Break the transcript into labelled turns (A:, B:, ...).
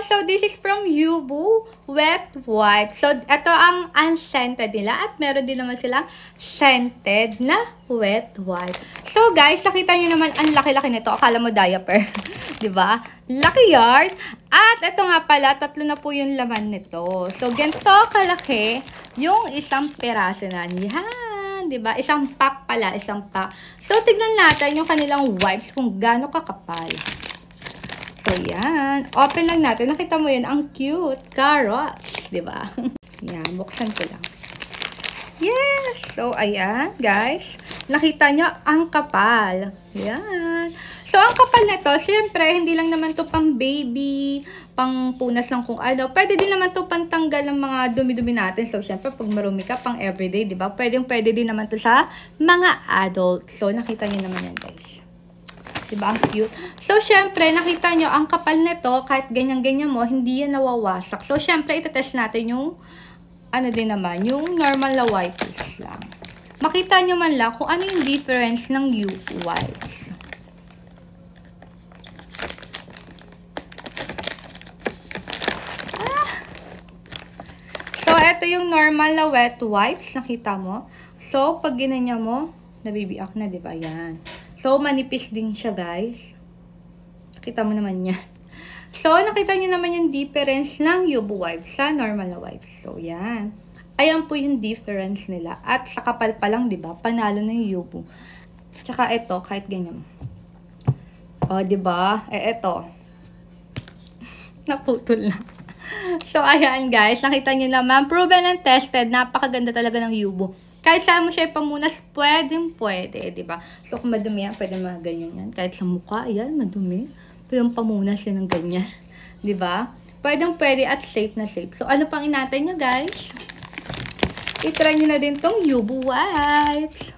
A: So, this is from Yubu Wet Wipe. So, ito ang unscented nila. At meron din naman silang scented na wet wipe. So, guys, nakita nyo naman ang laki-laki nito. Akala mo diaper. Diba? Lucky yard. At ito nga pala, 3 na po yung laman nito. So, ganito kalaki yung isang peraso na. Yan. Diba? Isang pack pala. Isang pack. So, tignan natin yung kanilang wipes kung gaano kakapal. So, yan. Open lang natin. Nakita mo yan. Ang cute. Carrots. Diba? Yan. Buksan ko lang. Yes! So, ayan, guys. Nakita nyo, ang kapal. Yan. So, ang kapal nito, siyempre, hindi lang naman to pang baby, pang punas lang kung ano. Pwede din naman to pantanggal ng mga dumi-dumi natin. So, siyempre, pag marumi ka, pang everyday, diba? Pwede din naman to sa mga adult. So, nakita nyo naman yan, guys. Diba? Ang cute. So, syempre, nakita nyo, ang kapal nito, kahit ganyan-ganyan mo, hindi yan nawawasak. So, syempre, itetest natin yung, ano din naman, yung normal na wipes lang. Makita nyo man lang kung ano yung difference ng Yubu wipes. So, ito yung normal na wet wipes. Nakita mo? So, pag ginanya mo, nabibiak na, diba? Yan. So, manipis din siya, guys. Nakita mo naman yan. So, nakita nyo naman yung difference ng Yubu wipes sa normal na wipes. So, yan. Ayan po yung difference nila. At sa kapal pa lang, diba? Panalo na yung Yubu. Tsaka ito, kahit ganyan. O, diba? Eh, ito. Naputol na. So, ayan, guys. Nakita nyo naman. Proven and tested. Napakaganda talaga ng Yubu. Kahit saan mo siya ipamunas, pwede, diba? So, kung madumi yan, pwede mga ganyan yan. Kahit sa mukha, ayan, madumi. Pwede pamunas yan ng ganyan. Diba? Pwede at safe na safe. So, ano pang inatay nyo, guys? I-try nyo na din tong Yubu wipes.